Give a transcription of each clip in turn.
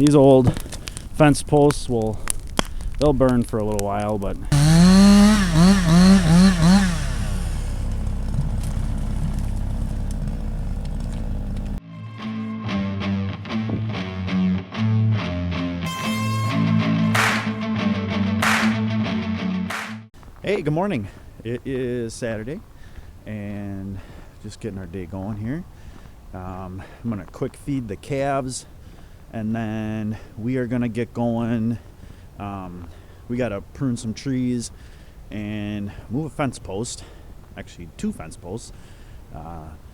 these old fence posts they'll burn for a little while, but hey, good morning. It is Saturday and just getting our day going here. I'm gonna quick feed the calves and then we are gonna get going. We gotta prune some trees and move a fence post, actually 2 fence posts,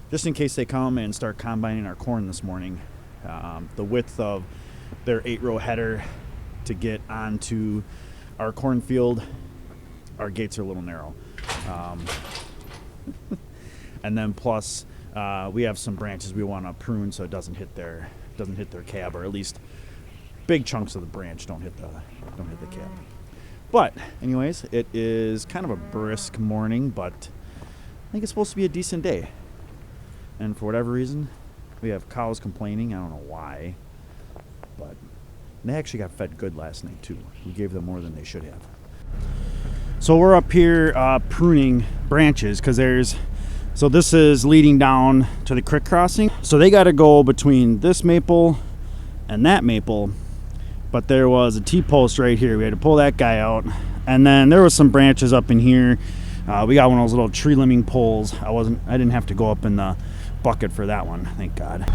just in case they come and start combining our corn this morning. The width of their 8-row header to get onto our cornfield, our gates are a little narrow, and then plus we have some branches we want to prune so it doesn't hit their cab, or at least big chunks of the branch don't hit the cab. But anyways, it is kind of a brisk morning, but I think it's supposed to be a decent day. And for whatever reason, we have cows complaining. I don't know why, but they actually got fed good last night too. We gave them more than they should have. So we're up here pruning branches because this is leading down to the creek crossing. So they got to go between this maple and that maple. But there was a T-post right here. We had to pull that guy out. And then there was some branches up in here. We got one of those little tree limbing poles. I didn't have to go up in the bucket for that one, thank God.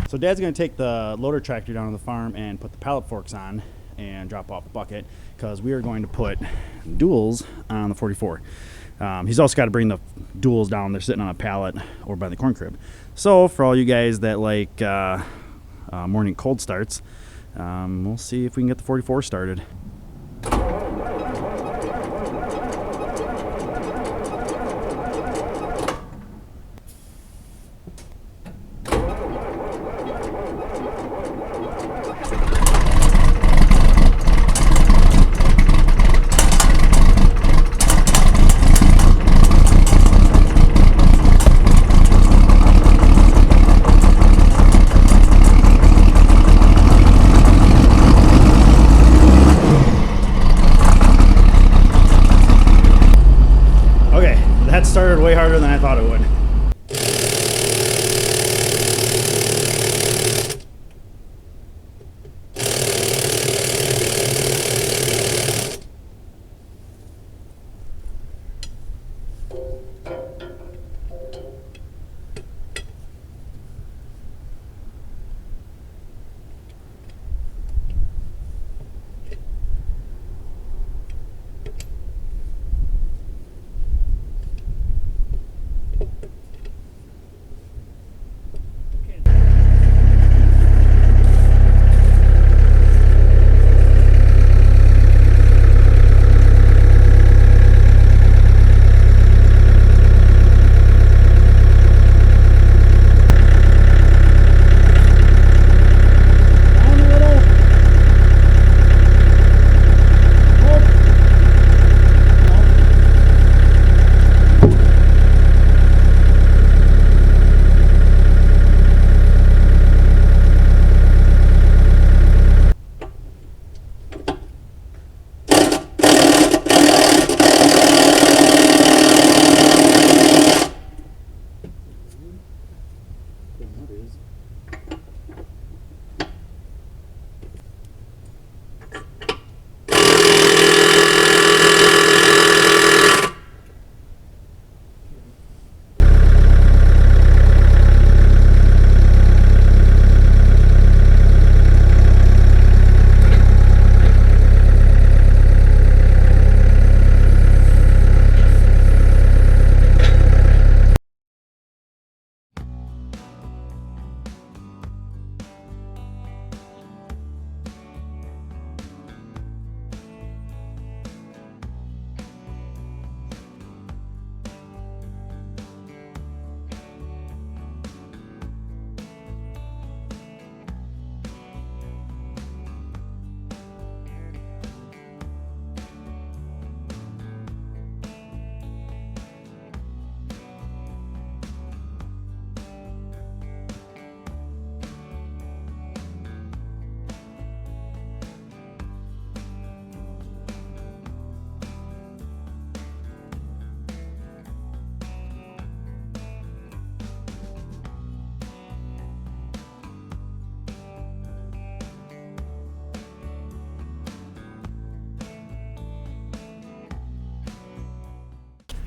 So Dad's going to take the loader tractor down to the farm and put the pallet forks on and drop off the bucket because we are going to put duals on the 44. He's also got to bring the duals down. They're sitting on a pallet over by the corn crib. So for all you guys that like morning cold starts, we'll see if we can get the 44 started. That started way harder than I thought it would.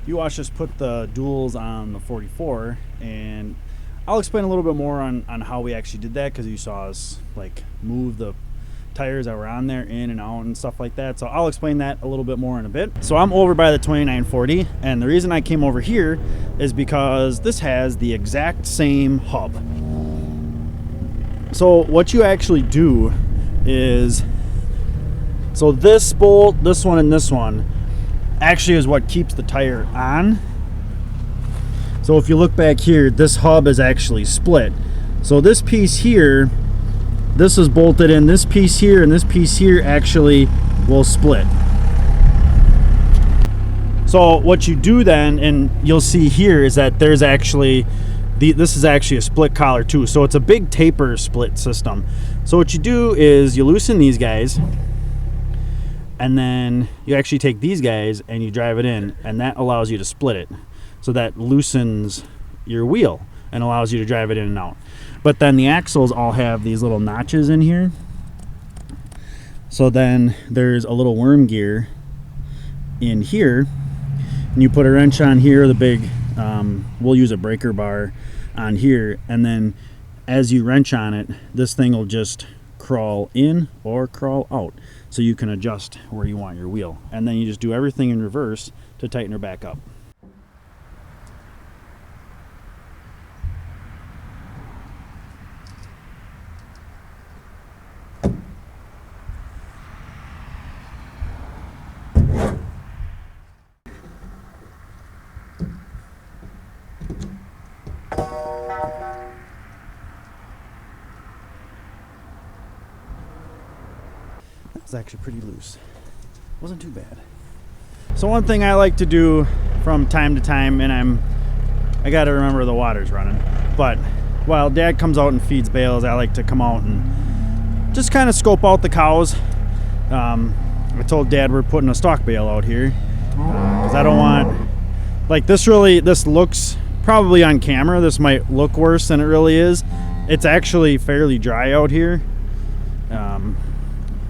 you watch us put the duals on the 44, and I'll explain a little bit more on how we actually did that, because you saw us like move the tires that were on there in and out and stuff like that. So I'll explain that a little bit more in a bit. So I'm over by the 2940, and the reason I came over here is because this has the exact same hub. So what you actually do is, so this bolt, this one, and this one actually is what keeps the tire on. So if you look back here, this hub is actually split. So this piece here, this is bolted in, this piece here and this piece here actually will split. So what you do then, and you'll see here, is that there's actually, this is actually a split collar too. So it's a big taper split system. So what you do is you loosen these guys, and then you actually take these guys and you drive it in, and that allows you to split it. So that loosens your wheel and allows you to drive it in and out. But then the axles all have these little notches in here. So then there's a little worm gear in here, and you put a wrench on here, the big, we'll use a breaker bar on here, and then as you wrench on it, this thing will just crawl in or crawl out, so you can adjust where you want your wheel. And then you just do everything in reverse to tighten her back up. It's actually pretty loose. Wasn't too bad. So one thing I like to do from time to time, and I got to remember the water's running, but while Dad comes out and feeds bales, I like to come out and just kind of scope out the cows. I told Dad we're putting a stock bale out here because I don't want, like, this looks, probably on camera this might look worse than it really is. It's actually fairly dry out here.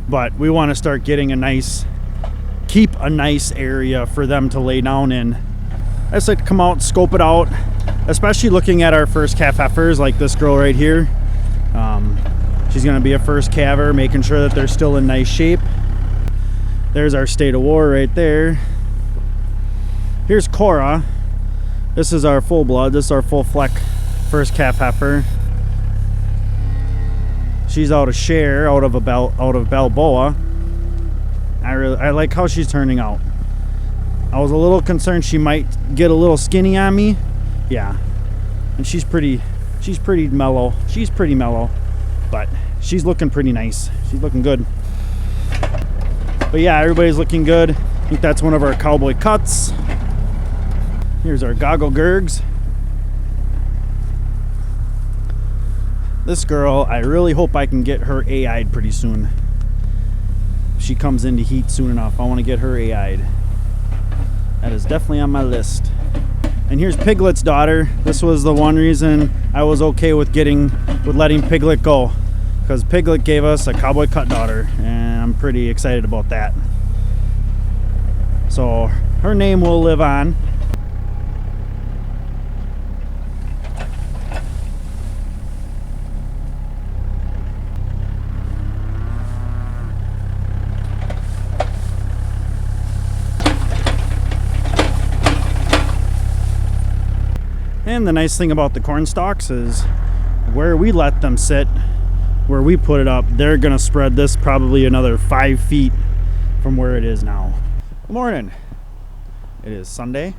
But we want to start getting keep a nice area for them to lay down in. I just like to come out, scope it out, especially looking at our first calf heifers, like this girl right here. She's going to be a first calver, making sure that they're still in nice shape. There's our state of war right there. Here's Cora. This is our full blood. This is our full fleck first calf heifer. She's out of Share, out of Balboa. I like how she's turning out. I was a little concerned she might get a little skinny on me. Yeah, and she's pretty mellow. She's pretty mellow, but she's looking pretty nice. She's looking good. But yeah, everybody's looking good. I think that's one of our cowboy cuts. Here's our goggle gergs. This girl, I really hope I can get her AI'd pretty soon. If she comes into heat soon enough, I want to get her AI'd. That is definitely on my list. And here's Piglet's daughter. This was the one reason I was okay with letting Piglet go, because Piglet gave us a cowboy cut daughter, and I'm pretty excited about that. So her name will live on. And the nice thing about the corn stalks is where we let them sit, where we put it up, they're gonna spread this probably another 5 feet from where it is now. Good morning. It is Sunday,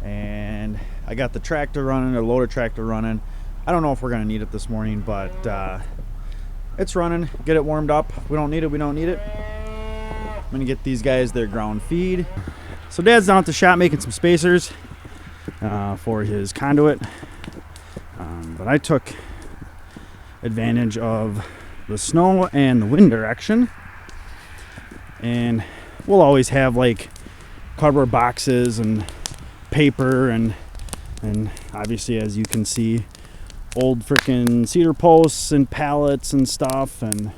and I got the tractor running, the loader tractor running. I don't know if we're gonna need it this morning, but it's running. Get it warmed up. If we don't need it, we don't need it. I'm gonna get these guys their ground feed. So Dad's down at the shop making some spacers for his conduit, but I took advantage of the snow and the wind direction, and we'll always have like cardboard boxes and paper and obviously, as you can see, old freaking cedar posts and pallets and stuff, and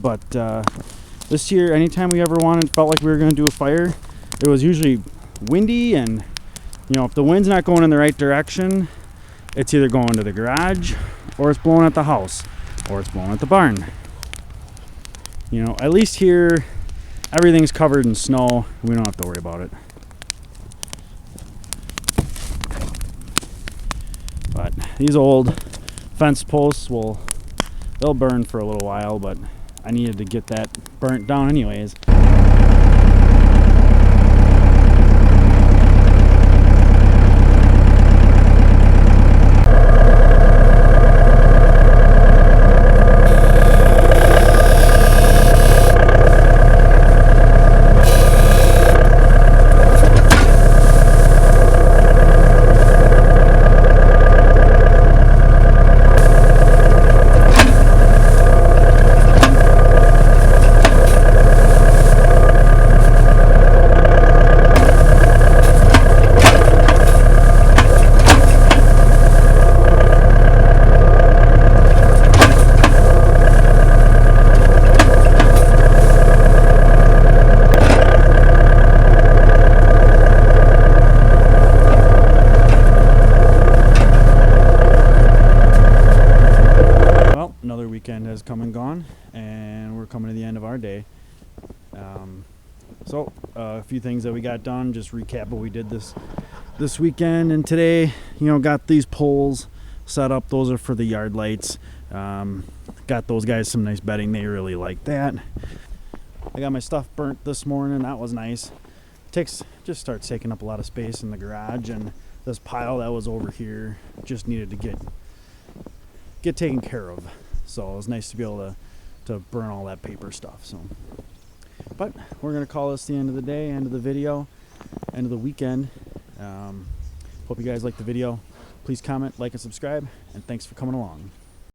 but this year, anytime we ever felt like we were going to do a fire, it was usually windy, and if the wind's not going in the right direction, it's either going to the garage, or it's blowing at the house, or it's blowing at the barn. At least here everything's covered in snow. We don't have to worry about it. But these old fence posts they'll burn for a little while, but I needed to get that burnt down anyways. Another weekend has come and gone, and we're coming to the end of our day. So a few things that we got done, just recap what we did this weekend. And today, got these poles set up. Those are for the yard lights. Got those guys some nice bedding. They really like that. I got my stuff burnt this morning. That was nice. Just starts taking up a lot of space in the garage, and this pile that was over here just needed to get taken care of. So it was nice to be able to burn all that paper stuff. But we're gonna call this the end of the day, end of the video, end of the weekend. Hope you guys liked the video. Please comment, like, and subscribe, and thanks for coming along.